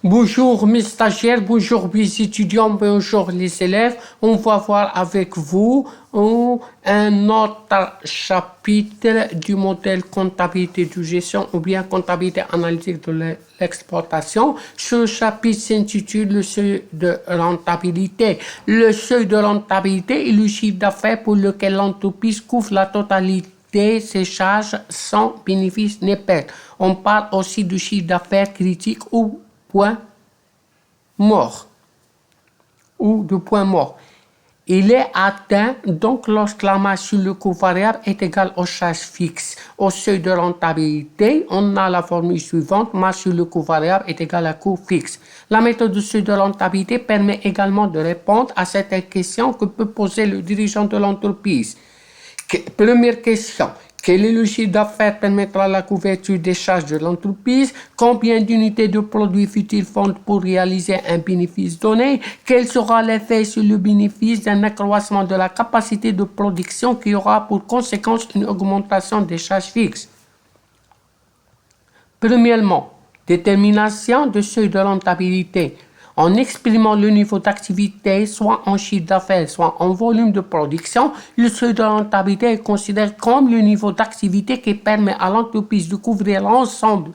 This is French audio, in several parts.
Bonjour mes stagiaires, bonjour mes étudiants, bonjour les élèves. On va voir avec vous un autre chapitre du modèle comptabilité de gestion ou bien comptabilité analytique de l'exploitation. Ce chapitre s'intitule le seuil de rentabilité. Le seuil de rentabilité est le chiffre d'affaires pour lequel l'entreprise couvre la totalité ses charges sans bénéfice ni perte. On parle aussi du chiffre d'affaires critique ou point mort ou de point mort. Il est atteint donc lorsque la masse sur le coût variable est égale aux charges fixes. Au seuil de rentabilité, on a la formule suivante: masse sur le coût variable est égale à coût fixe. La méthode de seuil de rentabilité permet également de répondre à certaines questions que peut poser le dirigeant de l'entreprise. Première question: quel est le chiffre d'affaires permettra la couverture des charges de l'entreprise? Combien d'unités de produits faut-il vendre pour réaliser un bénéfice donné? Quel sera l'effet sur le bénéfice d'un accroissement de la capacité de production qui aura pour conséquence une augmentation des charges fixes? Premièrement, détermination de seuil de rentabilité. En exprimant le niveau d'activité, soit en chiffre d'affaires, soit en volume de production, le seuil de rentabilité est considéré comme le niveau d'activité qui permet à l'entreprise de couvrir l'ensemble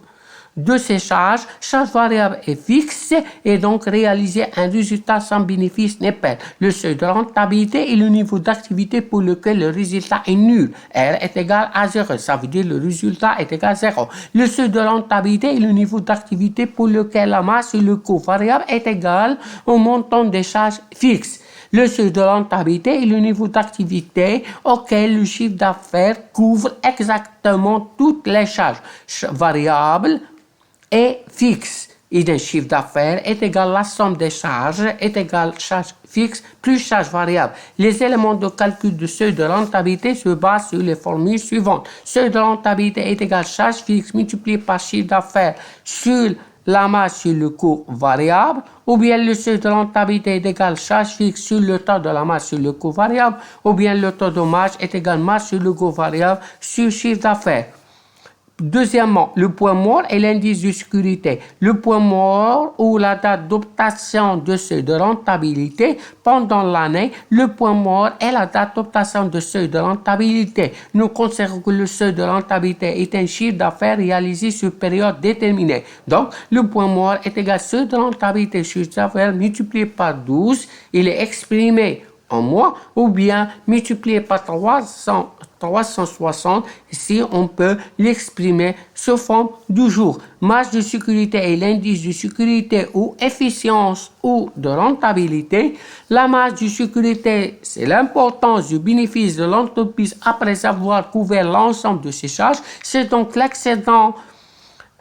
de ses charges variables et fixes, et donc réaliser un résultat sans bénéfice ni perte. Le seuil de rentabilité est le niveau d'activité pour lequel le résultat est nul. R est égal à 0, ça veut dire le résultat est égal à 0. Le seuil de rentabilité est le niveau d'activité pour lequel la masse et le coût variable est égal au montant des charges fixes. Le seuil de rentabilité est le niveau d'activité auquel le chiffre d'affaires couvre exactement toutes les charges variables et fixe. Et d'un chiffre d'affaires est égal à la somme des charges est égale charge fixe plus charge variable. Les éléments de calcul du seuil de rentabilité se basent sur les formules suivantes. Seuil de rentabilité est égal à charge fixe multiplié par chiffre d'affaires sur la masse sur le coût variable, ou bien le seuil de rentabilité est égal à charge fixe sur le taux de la masse sur le coût variable, ou bien le taux de marge est égal à masse sur le coût variable sur chiffre d'affaires. Deuxièmement, le point mort est l'indice de sécurité. Le point mort ou la date d'obtention de seuil de rentabilité pendant l'année. Le point mort est la date d'obtention de seuil de rentabilité. Nous considérons que le seuil de rentabilité est un chiffre d'affaires réalisé sur période déterminée. Donc, le point mort est égal à seuil de rentabilité sur chiffre d'affaires multiplié par 12. Il est exprimé en mois, ou bien multiplié par 360, si on peut l'exprimer sous forme du jour. Marge de sécurité est l'indice de sécurité ou efficience ou de rentabilité. La marge de sécurité, c'est l'importance du bénéfice de l'entreprise après avoir couvert l'ensemble de ses charges. C'est donc l'excédent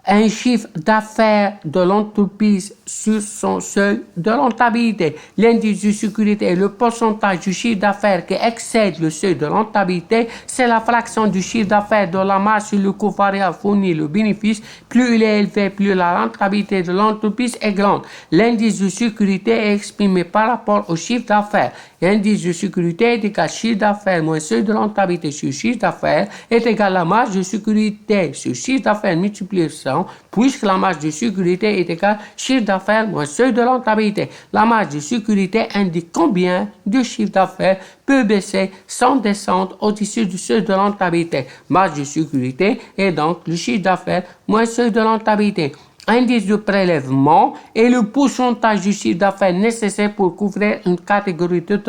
un chiffre d'affaires de l'entreprise sur son seuil de rentabilité. L'indice de sécurité est le pourcentage du chiffre d'affaires qui excède le seuil de rentabilité. C'est la fraction du chiffre d'affaires de la masse sur le coût variable fournit le bénéfice. Plus il est élevé, plus la rentabilité de l'entreprise est grande. L'indice de sécurité est exprimé par rapport au chiffre d'affaires. L'indice de sécurité est égal à chiffre d'affaires moins seuil de rentabilité sur chiffre d'affaires est égal à la marge de sécurité sur chiffre d'affaires multiplié par 100, puisque la marge de sécurité est égale à chiffre d'affaires moins seuil de rentabilité. La marge de sécurité indique combien de chiffre d'affaires peut baisser sans descendre au-dessus du seuil de rentabilité. Marge de sécurité est donc le chiffre d'affaires moins seuil de rentabilité. Indice de prélèvement est le pourcentage du chiffre d'affaires nécessaire pour couvrir une catégorie de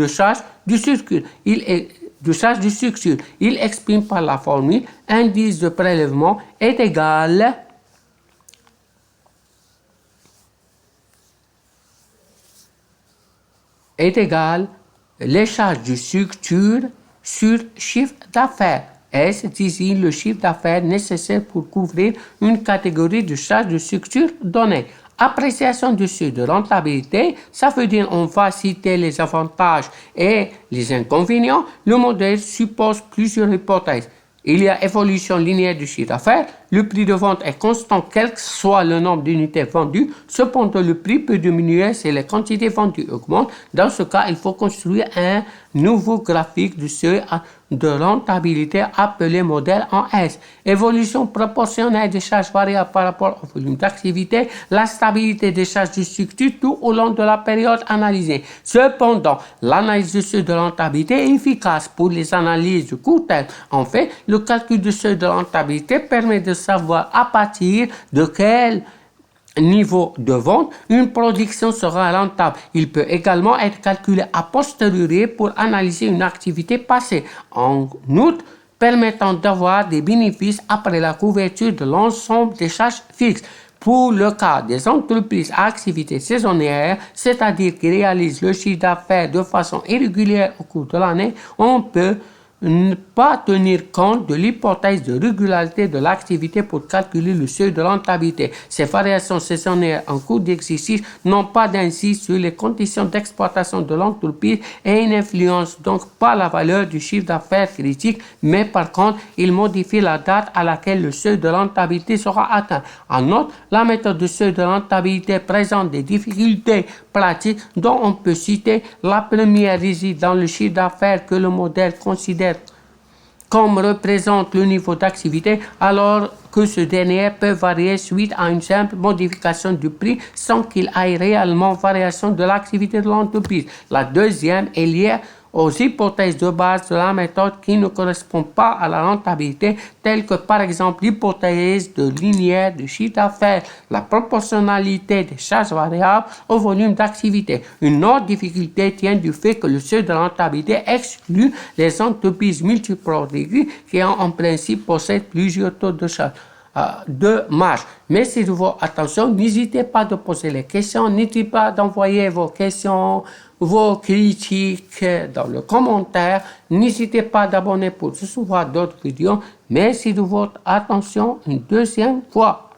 charge du circuit. Il exprime par la formule indice de prélèvement est égal les charges de structure sur chiffre d'affaires. S désigne le chiffre d'affaires nécessaire pour couvrir une catégorie de charges de structure donnée. Appréciation du seuil de rentabilité, ça veut dire on va citer les avantages et les inconvénients. Le modèle suppose plusieurs hypothèses. Il y a évolution linéaire du chiffre d'affaires. Le prix de vente est constant quel que soit le nombre d'unités vendues. Cependant, le prix peut diminuer si les quantités vendues augmentent. Dans ce cas, il faut construire un nouveau graphique du seuil de rentabilité appelé modèle en S. Évolution proportionnelle des charges variables par rapport au volume d'activité, la stabilité des charges du structure tout au long de la période analysée. Cependant, l'analyse de seuil de rentabilité est efficace pour les analyses de court terme. En fait, le calcul de seuil de rentabilité permet de savoir à partir de quel niveau de vente, une production sera rentable. Il peut également être calculé a posteriori pour analyser une activité passée. En outre, permettant d'avoir des bénéfices après la couverture de l'ensemble des charges fixes. Pour le cas des entreprises à activité saisonnière, c'est-à-dire qui réalisent le chiffre d'affaires de façon irrégulière au cours de l'année, on peut ne pas tenir compte de l'hypothèse de régularité de l'activité pour calculer le seuil de rentabilité. Ces variations saisonnières en cours d'exercice n'ont pas d'incidence sur les conditions d'exploitation de l'entreprise et n'influencent donc pas la valeur du chiffre d'affaires critique, mais par contre, ils modifient la date à laquelle le seuil de rentabilité sera atteint. En outre, la méthode de seuil de rentabilité présente des difficultés pratiques dont on peut citer la première réside dans le chiffre d'affaires que le modèle considère comme représente le niveau d'activité, alors que ce dernier peut varier suite à une simple modification du prix sans qu'il y ait réellement variation de l'activité de l'entreprise. La deuxième est liée aux hypothèses de base de la méthode qui ne correspondent pas à la rentabilité, telles que par exemple l'hypothèse de linéaire de chiffre d'affaires, la proportionnalité des charges variables au volume d'activité. Une autre difficulté tient du fait que le seuil de rentabilité exclut les entreprises multiproduits qui en principe possèdent plusieurs taux de charge. De marge. Merci de votre attention. N'hésitez pas de poser les questions. N'hésitez pas d'envoyer vos questions, vos critiques dans le commentaire. N'hésitez pas d'abonner pour recevoir d'autres vidéos. Merci de votre attention une deuxième fois.